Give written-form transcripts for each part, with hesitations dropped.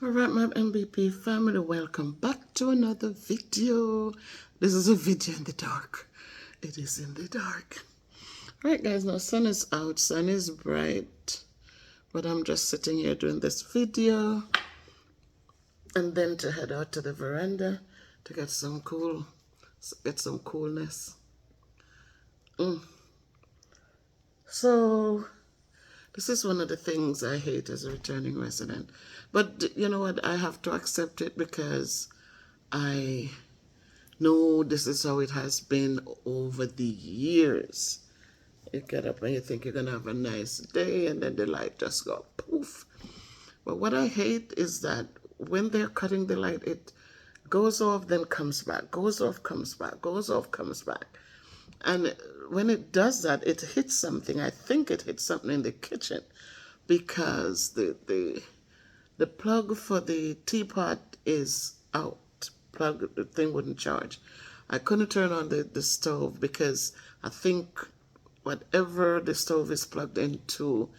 Alright, my MVP family, welcome back to another video. This is a video in the dark. It is in the dark. Alright guys, now sun is out, sun is bright, but I'm just sitting here doing this video and then to head out to the veranda to get some coolness. So this is one of the things I hate as a returning resident. But you know what? I have to accept it because I know this is how it has been over the years. You get up and you think you're going to have a nice day and then the light just goes poof. But what I hate is that when they're cutting the light, it goes off, then comes back, goes off, comes back, goes off, comes back. And when it does that, it hits something. I think it hits something in the kitchen because the plug for the teapot is out. The thing wouldn't charge. I couldn't turn on the stove because I think whatever the stove is plugged into,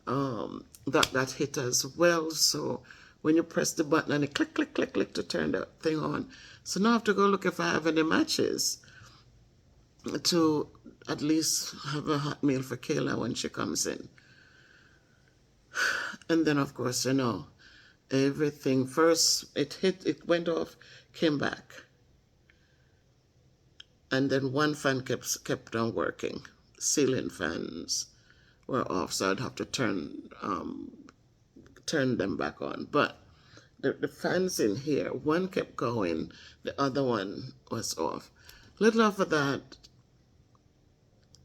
that hit as well. So when you press the button and it click, click, click, click to turn the thing on. So now I have to go look if I have any matches to at least have a hot meal for Kayla when she comes in. And then of course, you know, everything first it went off, came back. And then one fan kept on working. Ceiling fans were off, so I'd have to turn them back on. But the fans in here, one kept going, the other one was off. Little after that,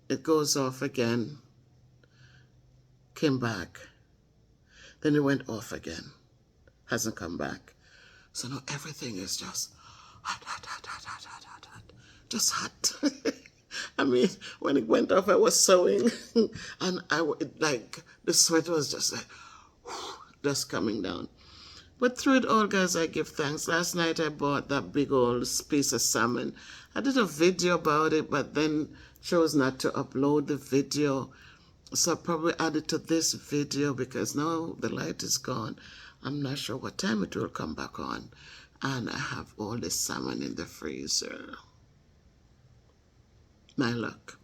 it goes off again, came back, then it went off again, hasn't come back. So now everything is just hot, hot, hot, hot, hot, hot, hot, hot. Just hot. I mean, when it went off, I was sewing, and the sweat was just like, just coming down. But through it all, guys, I give thanks. Last night I bought that big old piece of salmon. I did a video about it, but then chose not to upload the video. So I'll probably add it to this video because now the light is gone. I'm not sure what time it will come back on. And I have all the salmon in the freezer. My luck.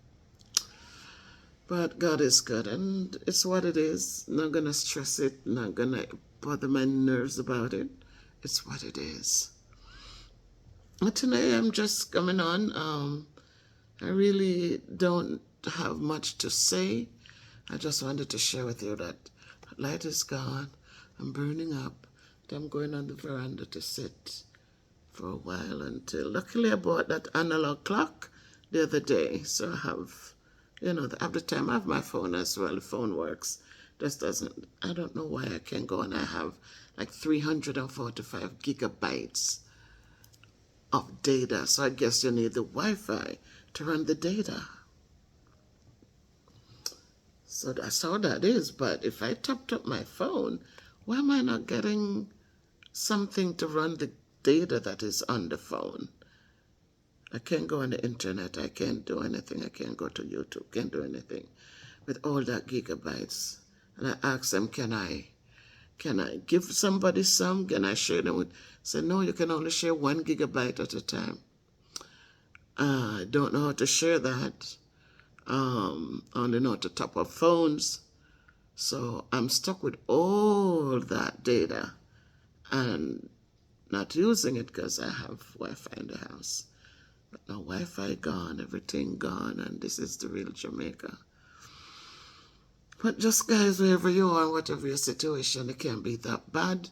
But God is good, and it's what it is. Not going to stress it, not going to bother my nerves about it. It's what it is. But today I'm just coming on. I really don't have much to say. I just wanted to share with you that light is gone. I'm burning up. I'm going on the veranda to sit for a while until... Luckily, I bought that analog clock the other day. So I have, you know, at the time I have my phone as well. The phone works. Just doesn't... I don't know why I can't go, and I have like 345 gigabytes of data. So I guess you need the Wi-Fi to run the data. So that's how that is. But if I topped up my phone, why am I not getting something to run the data that is on the phone? I can't go on the internet. I can't do anything. I can't go to YouTube. Can't do anything with all that gigabytes. And I asked them, can I give somebody some? Can I share them with? Said, no, you can only share 1 gigabyte at a time. I don't know how to share that. Only know how to top up phones. So I'm stuck with all that data and not using it because I have Wi-Fi in the house. But now Wi-Fi gone, everything gone, and this is the real Jamaica. But just guys, wherever you are, whatever your situation, it can't be that bad.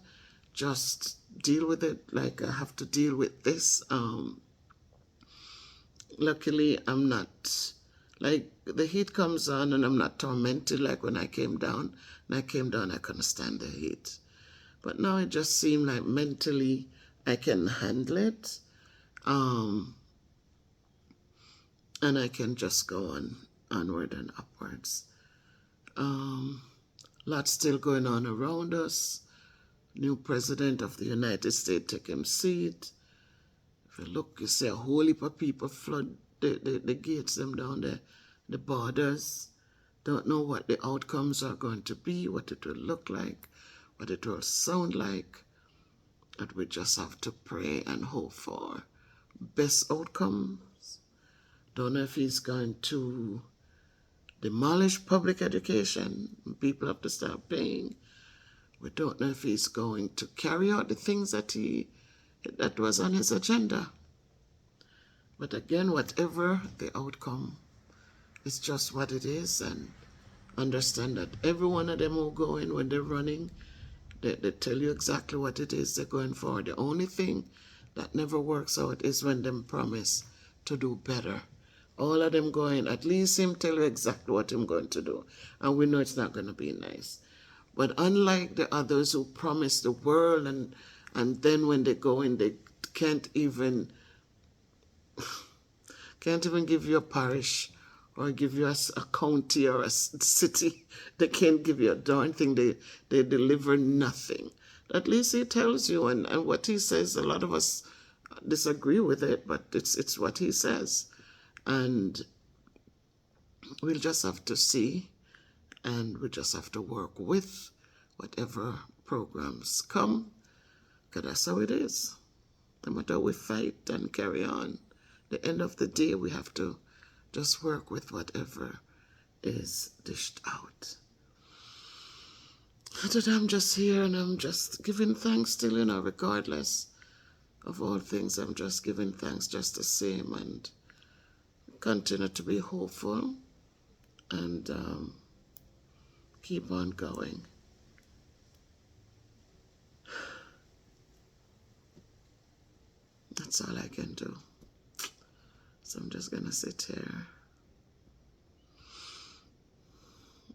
Just deal with it like I have to deal with this. Luckily, I'm not, like, the heat comes on and I'm not tormented like when I came down. When I came down, I couldn't stand the heat. But now it just seemed like mentally I can handle it. And I can just go onward and upwards. Lots still going on around us. New president of the United States take him seat. If you look, you see a whole heap of people flood the gates them down there, the borders. Don't know what the outcomes are going to be, what it will look like, what it will sound like. that we just have to pray and hope for best outcomes. Don't know if he's going to demolish public education. People have to start paying. We don't know if he's going to carry out the things that was on his agenda. But again, whatever the outcome, it's just what it is, and understand that every one of them who go in when they're running, they tell you exactly what it is they're going for. The only thing that never works out is when them promise to do better. All of them going, at least him tell you exactly what I'm going to do. And we know it's not going to be nice. But unlike the others who promise the world, and then when they go in, they can't even give you a parish or give you a county or a city. They can't give you a darn thing. They deliver nothing. At least he tells you, and what he says, a lot of us disagree with it, but it's what he says. And we'll just have to see, and we just have to work with whatever programs come, because that's how it is. No matter we fight and carry on, the end of the day, we have to just work with whatever is dished out. Today I'm just here and I'm just giving thanks still, regardless of all things. I'm just giving thanks just the same, and continue to be hopeful and keep on going. That's all I can do. So I'm just going to sit here.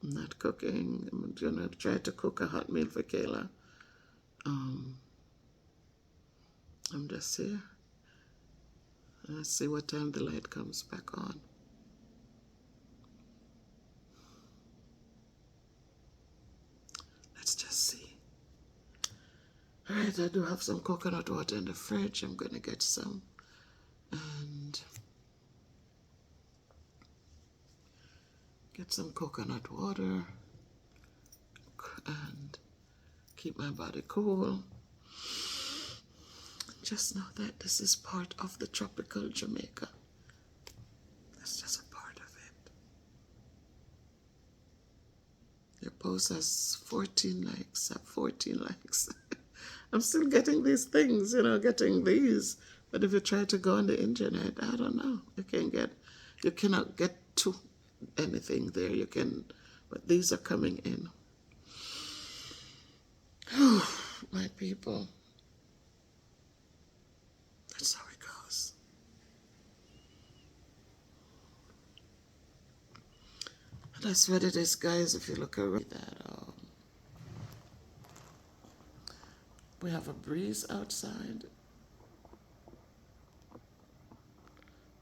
I'm not cooking. I'm going to try to cook a hot meal for Kayla. I'm just here. Let's see what time the light comes back on. Let's just see. All right, I do have some coconut water in the fridge. I'm going to get some. And get some coconut water and keep my body cool. Just know that this is part of the tropical Jamaica. That's just a part of it. Your post has 14 likes. I have 14 likes. I'm still getting these things, getting these. But if you try to go on the internet, I don't know. You cannot get to anything there. You can, but these are coming in. My people. That's how it goes. That's what it is, guys. If you look around that, we have a breeze outside.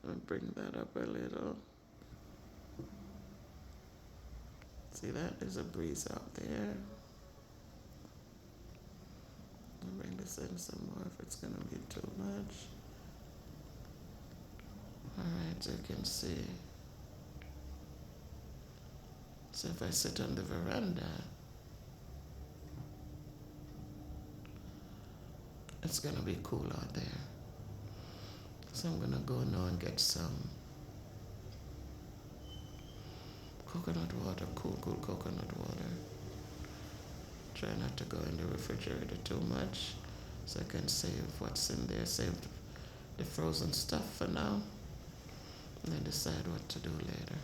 I'll bring that up a little. See that? There's a breeze out there. I'll bring this in some more if it's going to be too much. Alright, you can see. So if I sit on the veranda, it's going to be cool out there. So I'm going to go now and get some coconut water, cool coconut water. Try not to go in the refrigerator too much so I can save what's in there, save the frozen stuff for now, and then decide what to do later.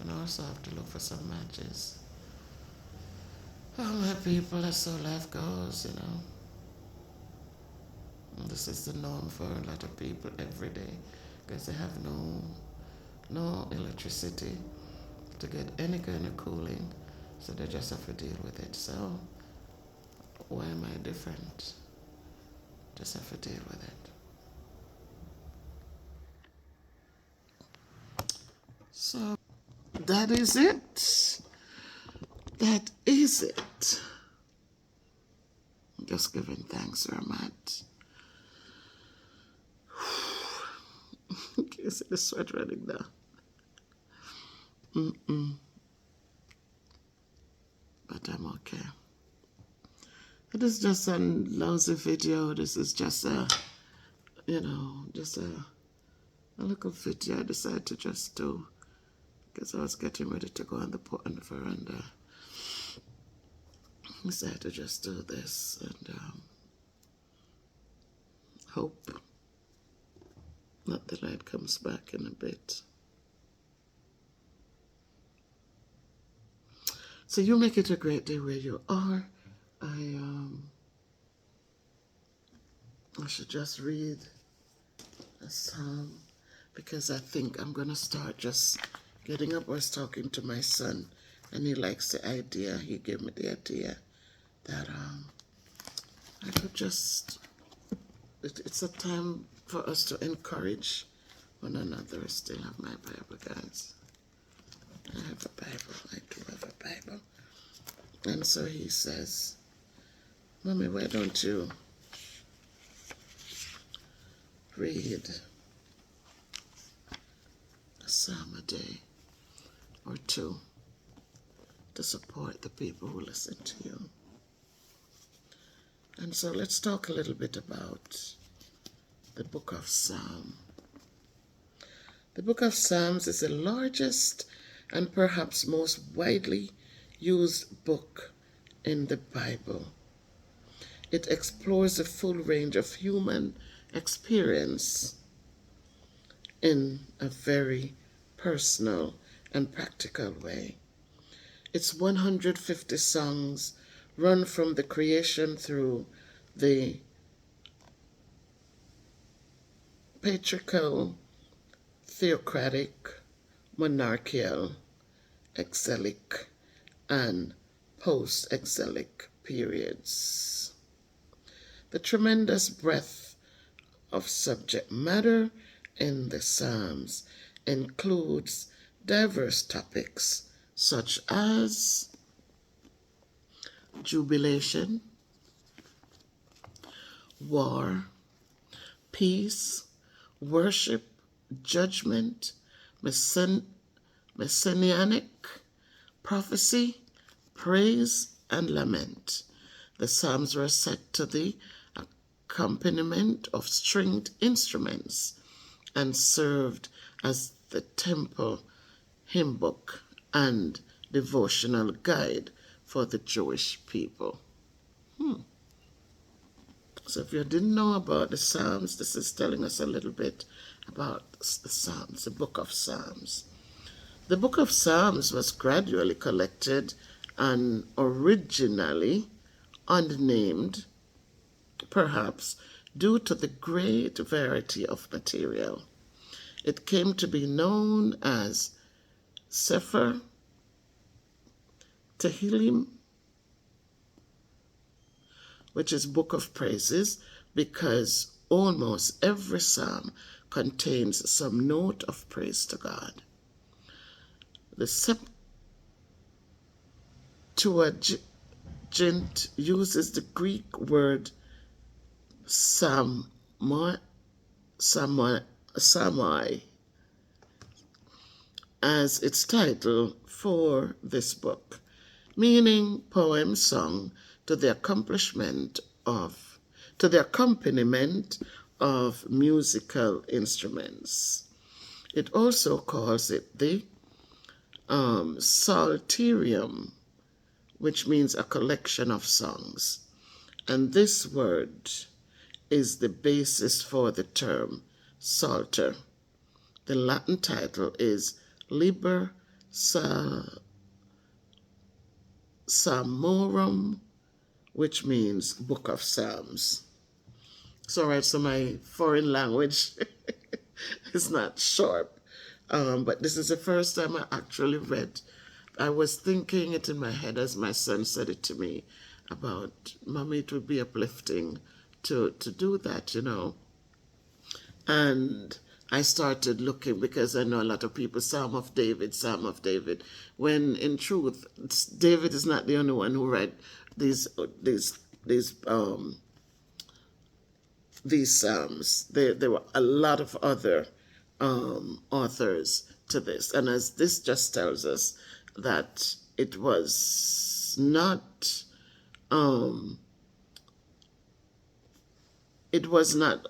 And I also have to look for some matches. Oh, my people, that's how life goes, And this is the norm for a lot of people every day, because they have no electricity to get any kind of cooling, so they just have to deal with it. So why am I different? Just have to deal with it. So that is it. That is it. I'm just giving thanks where I'm at. Can you see the sweat running down? But I'm okay. It is just a lousy video. This is just a, just a little video I decided to just do because I was getting ready to go on the veranda. I decided to just do this and hope that the light comes back in a bit. So you make it a great day where you are. I should just read a psalm because I think I'm going to start just getting up. I was talking to my son and he likes the idea. He gave me the idea that I could just, it's a time for us to encourage one another. I still have my Bible, guys. I have a Bible. I do have a Bible. And so he says, Mommy, why don't you read a psalm a day or two to support the people who listen to you? And so let's talk a little bit about the book of Psalms. The book of Psalms is the largest and perhaps most widely used book in the Bible. It explores the full range of human experience in a very personal and practical way. Its 150 songs run from the creation through the patriarchal, theocratic, monarchical, exilic, and post-exilic periods. The tremendous breadth of subject matter in the Psalms includes diverse topics such as jubilation, war, peace, worship, judgment, messianic, prophecy, praise, and lament. The Psalms were set to the accompaniment of stringed instruments and served as the temple hymn book and devotional guide for the Jewish people. So if you didn't know about the Psalms, this is telling us a little bit about the Psalms, the book of Psalms. The book of Psalms was gradually collected and originally unnamed, perhaps due to the great variety of material. It came to be known as Sefer Tehillim, which is Book of Praises, because almost every psalm contains some note of praise to God. The Septuagint uses the Greek word samai as its title for this book, meaning poem sung to the accompaniment of musical instruments. It also calls it the psalterium, which means a collection of songs. And this word is the basis for the term psalter. The Latin title is Liber Psalmorum, which means Book of Psalms. So, right, so my foreign language is not sharp, but this is the first time I actually read. I was thinking it in my head as my son said it to me about, Mommy, it would be uplifting to do that, And I started looking because I know a lot of people, Psalm of David, when in truth, David is not the only one who read these Psalms. There were a lot of other authors to this. And as this just tells us that it was not it was not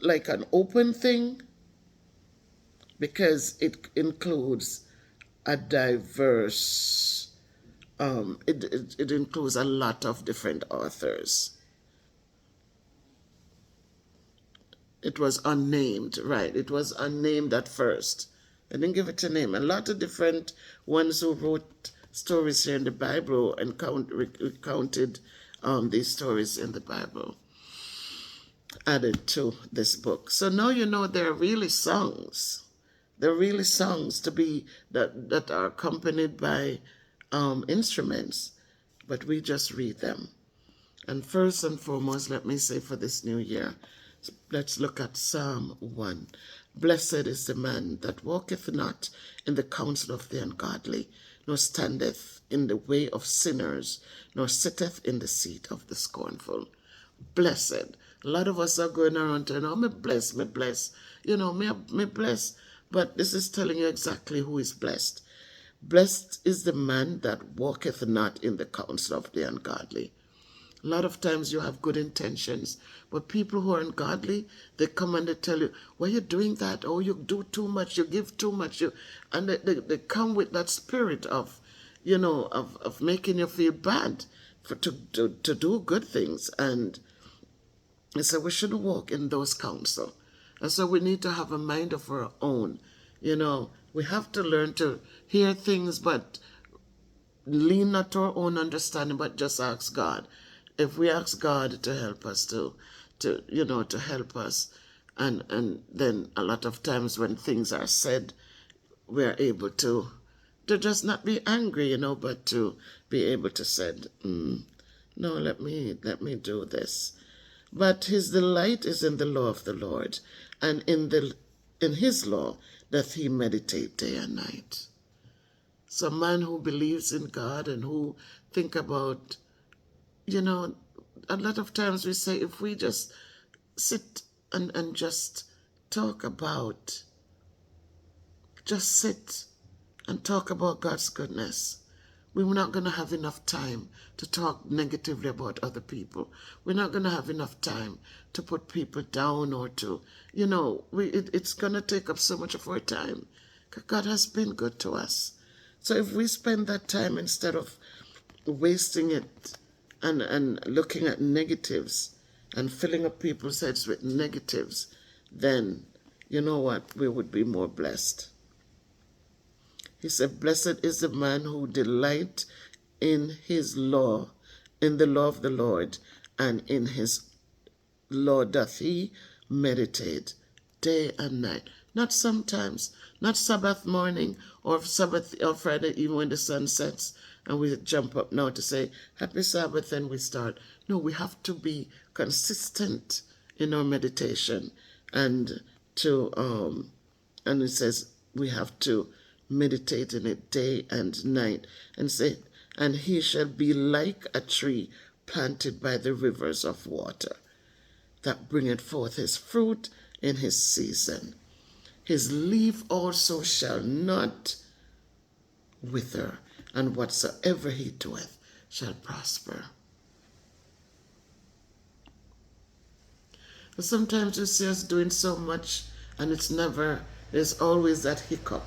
like an open thing because it includes a diverse, it includes a lot of different authors. It was unnamed, right? It was unnamed at first. I didn't give it a name. A lot of different ones who wrote stories here in the Bible and recounted these stories in the Bible added to this book. So now you know they're really songs. They're really songs to be that are accompanied by instruments, but we just read them. And first and foremost, let me say for this new year, let's look at Psalm 1. Blessed is the man that walketh not in the counsel of the ungodly, nor standeth in the way of sinners, nor sitteth in the seat of the scornful. Blessed. A lot of us are going around saying, oh, me bless, me bless. You know, me bless. But this is telling you exactly who is blessed. Blessed is the man that walketh not in the counsel of the ungodly. A lot of times you have good intentions, but people who are ungodly, they come and they tell you, why are you doing that? Oh, you do too much, you give too much. And they come with that spirit of, of making you feel bad to do good things. And so we shouldn't walk in those counsel. And so we need to have a mind of our own. We have to learn to hear things, but lean not to our own understanding, but just ask God. If we ask God to help us to help us, and then a lot of times when things are said, we're able to just not be angry, but to be able to say, no, let me do this. But his delight is in the law of the Lord, and in his law doth he meditate day and night. So a man who believes in God and who think about, a lot of times we say if we just sit and just talk about, just sit and talk about God's goodness, we're not going to have enough time to talk negatively about other people. We're not going to have enough time to put people down or to, it's going to take up so much of our time. God has been good to us. So if we spend that time instead of wasting it and looking at negatives and filling up people's heads with negatives, then you know what? We would be more blessed. He said, blessed is the man who delight in his law, in the law of the Lord, and in his law doth he meditate day and night. Not sometimes, not Sabbath morning or Sabbath or Friday even when the sun sets and we jump up now to say, happy Sabbath, and we start. No, we have to be consistent in our meditation and it says we have to meditate in it day and night, and say, and he shall be like a tree planted by the rivers of water, that bringeth forth his fruit in his season. His leaf also shall not wither, and whatsoever he doeth shall prosper. But sometimes you see us doing so much, and there's always that hiccup.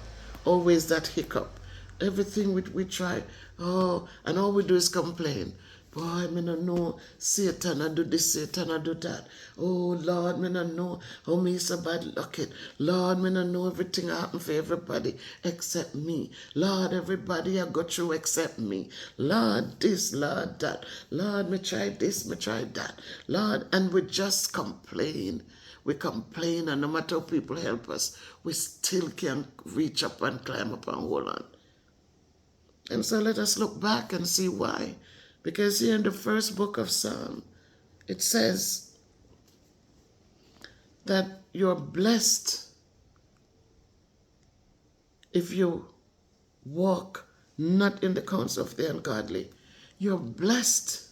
Always that hiccup. Everything we try, and all we do is complain. Boy, me no know Satan I do this, Satan I do that. Oh Lord, me no know how me so bad lucky. Lord, me no know everything happen for everybody except me. Lord, everybody I go through except me. Lord this, Lord that. Lord, me try this, me try that. Lord, and we just complain. We complain, and no matter how people help us, we still can't reach up and climb up and hold on. And so let us look back and see why. Because here in the first book of Psalm, it says that you're blessed if you walk not in the counsel of the ungodly. You're blessed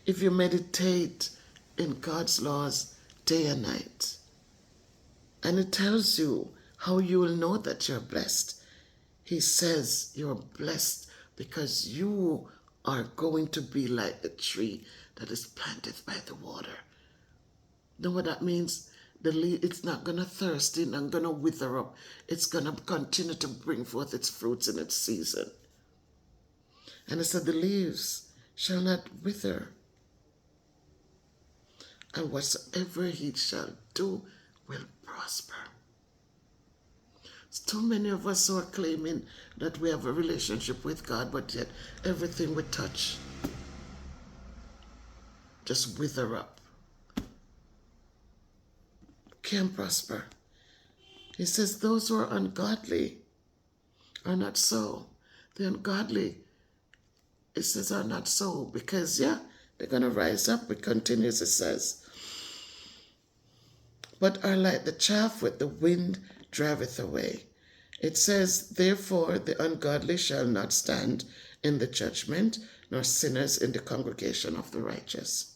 if you meditate in God's laws day and night. And it tells you how you will know that you're blessed. He says you're blessed because you are going to be like a tree that is planted by the water. Know what that means? The leaf, it's not going to thirst, it's not going to wither up. It's going to continue to bring forth its fruits in its season. And it said, the leaves shall not wither, and whatsoever he shall do will prosper. It's too many of us who are claiming that we have a relationship with God, but yet everything we touch just wither up. Can't prosper. He says those who are ungodly are not so. The ungodly, it says, are not so, because they're going to rise up. It continues, it says, but are like the chaff which the wind driveth away. It says, therefore the ungodly shall not stand in the judgment, nor sinners in the congregation of the righteous.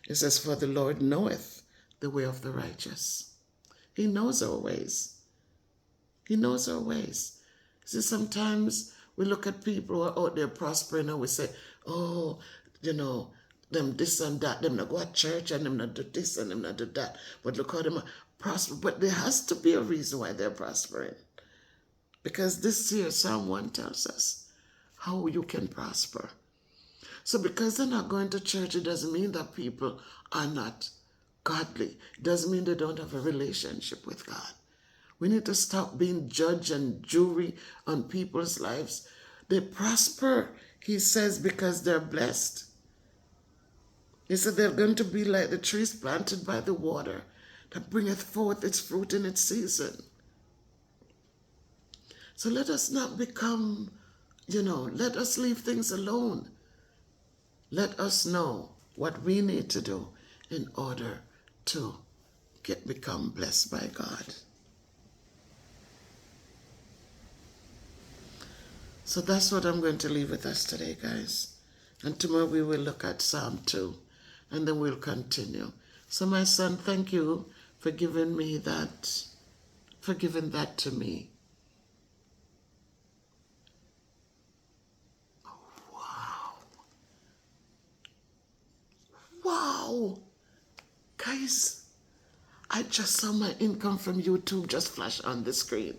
It says, for the Lord knoweth the way of the righteous. He knows our ways. He knows our ways. See, sometimes we look at people who are out there prospering and we say, oh, them this and that, them not go to church and them not do this and them not do that. But look how them prosper. But there has to be a reason why they're prospering. Because this year, Psalm 1 tells us how you can prosper. So because they're not going to church, it doesn't mean that people are not godly. It doesn't mean they don't have a relationship with God. We need to stop being judge and jury on people's lives. They prosper, he says, because they're blessed. He said they're going to be like the trees planted by the water that bringeth forth its fruit in its season. So let us not become, let us leave things alone. Let us know what we need to do in order to become blessed by God. So that's what I'm going to leave with us today, guys. And tomorrow we will look at Psalm 2, and then we'll continue. So my son, thank you for giving that to me. Wow. Guys, I just saw my income from YouTube just flash on the screen.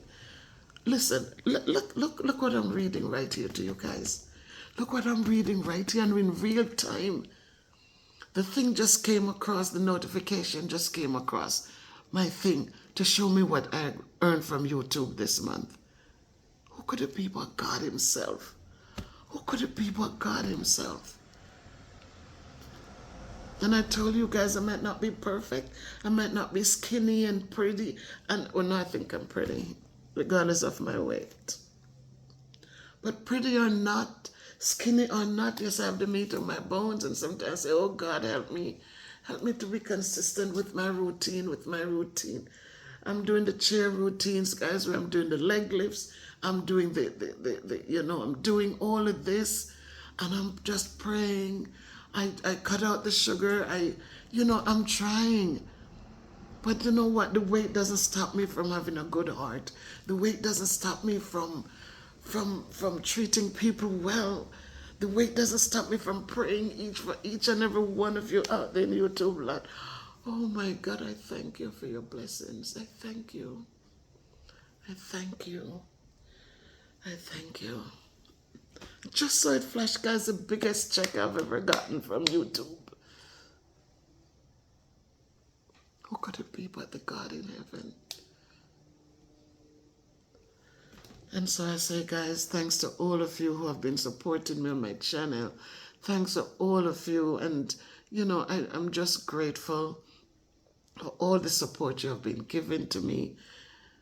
Listen, look what I'm reading right here to you guys. Look what I'm reading right here, and in real time. The thing just came across, the notification just came across my thing to show me what I earned from YouTube this month. Who could it be but God himself? Who could it be but God himself? And I told you guys I might not be perfect. I might not be skinny and pretty. No, I think I'm pretty, regardless of my weight. But pretty or not, skinny or not, yes, I have the meat on my bones. And sometimes I say, oh God, help me. Help me to be consistent with my routine. I'm doing the chair routines, guys, where I'm doing the leg lifts. I'm doing I'm doing all of this. And I'm just praying. I cut out the sugar. I'm trying. But you know what? The weight doesn't stop me from having a good heart. The weight doesn't stop me from treating people well. The weight doesn't stop me from praying for each and every one of you out there in YouTube land. Oh my God, I thank you for your blessings. I thank you. I thank you. I thank you. Just so it flashed, guys, the biggest check I've ever gotten from YouTube. Who could it be but the God in heaven? And so I say, guys, thanks to all of you who have been supporting me on my channel. Thanks to all of you. And, I'm just grateful for all the support you have been giving to me,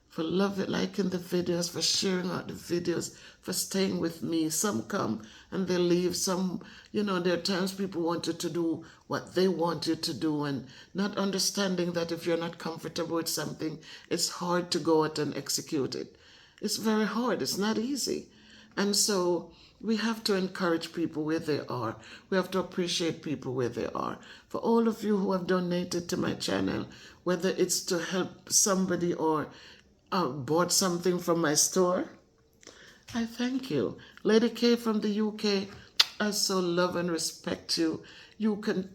for liking the videos, for sharing out the videos, for staying with me. Some come and they leave. Some, there are times people want you to do what they want you to do, and not understanding that if you're not comfortable with something, it's hard to go out and execute it. It's very hard. It's not easy. And so we have to encourage people where they are. We have to appreciate people where they are. For all of you who have donated to my channel, whether it's to help somebody or bought something from my store, I thank you. Lady K from the UK, I so love and respect you. You can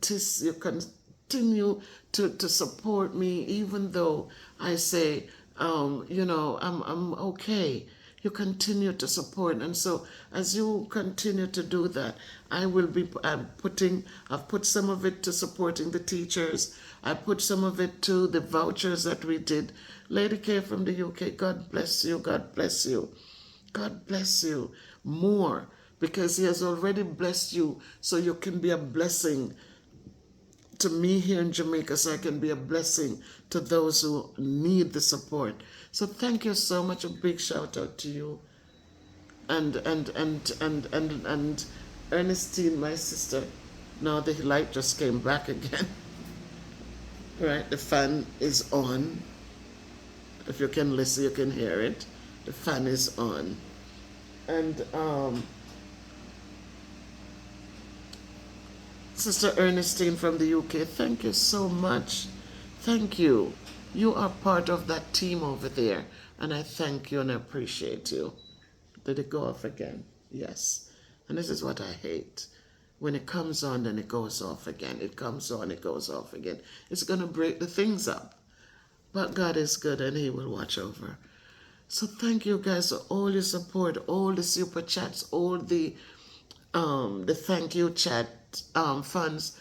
continue to support me, even though I say, I'm okay. You continue to support. And so as you continue to do that, I will be I've put some of it to supporting the teachers. I put some of it to the vouchers that we did. Lady K from the UK, God bless you, God bless you. God bless you more, because he has already blessed you so you can be a blessing to me here in Jamaica, so I can be a blessing to those who need the support. So thank you so much. A big shout out to you. And Ernestine, my sister. Now the light just came back again. Right, the fan is on. If you can listen, you can hear it. The fan is on. And Sister Ernestine from the UK, thank you so much. Thank you. You are part of that team over there, and I thank you and I appreciate you. Did it go off again? Yes. And this is what I hate. When it comes on, then it goes off again. It comes on, it goes off again. It's going to break the things up. But God is good and he will watch over. So thank you guys for all your support, all the super chats, all the thank you chat funds,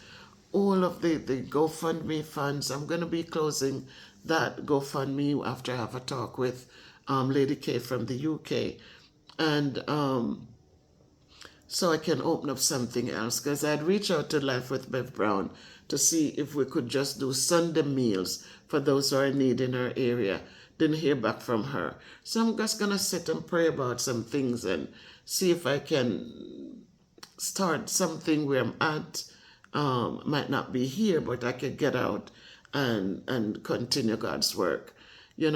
all of the GoFundMe funds. I'm going to be closing that GoFundMe after I have a talk with Lady K from the UK. And so I can open up something else, because I'd reach out to Life with Bev Brown to see if we could just do Sunday meals for those who are in need in her area. Didn't hear back from her. So I'm just going to sit and pray about some things and see if I can start something where I'm at. Might not be here, but I could get out and continue God's work. I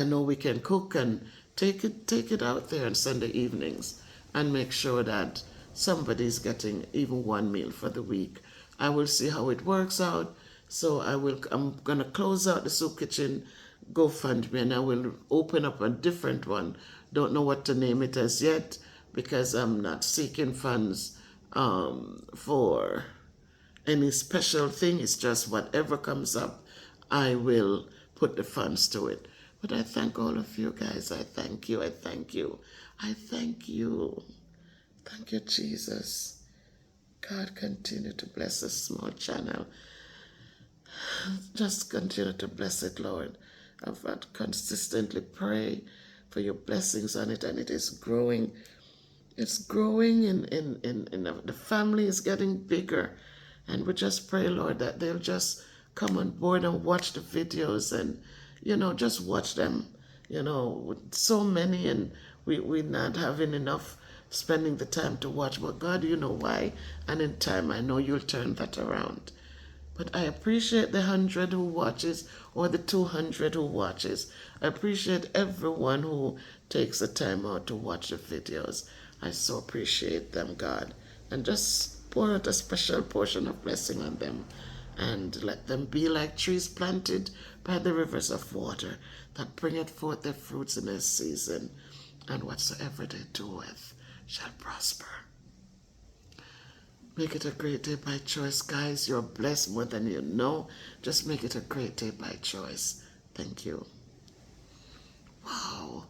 know we can cook and take it out there on Sunday evenings and make sure that somebody's getting even one meal for the week. I will see how it works out. So I'm gonna close out the soup kitchen GoFundMe, and I will open up a different one. Don't know what to name it as yet, because I'm not seeking funds for any special thing. It's just whatever comes up, I will put the funds to it. But I thank all of you guys. I thank you. I thank you. I thank you. Thank you, Jesus. God, continue to bless this small channel. Just continue to bless it, Lord. I've had consistently pray for your blessings on it, and it is growing. It's growing, and the family is getting bigger. And we just pray, Lord, that they'll just come on board and watch the videos and, just watch them. With so many, and we're not having enough spending the time to watch. But God, you know why. And in time, I know you'll turn that around. But I appreciate the 100 who watches, or the 200 who watches. I appreciate everyone who takes the time out to watch the videos. I so appreciate them, God. And just pour out a special portion of blessing on them. And let them be like trees planted by the rivers of water, that bringeth forth their fruits in their season. And whatsoever they doeth shall prosper. Make it a great day by choice, guys. You're blessed more than you know. Just make it a great day by choice. Thank you. Wow.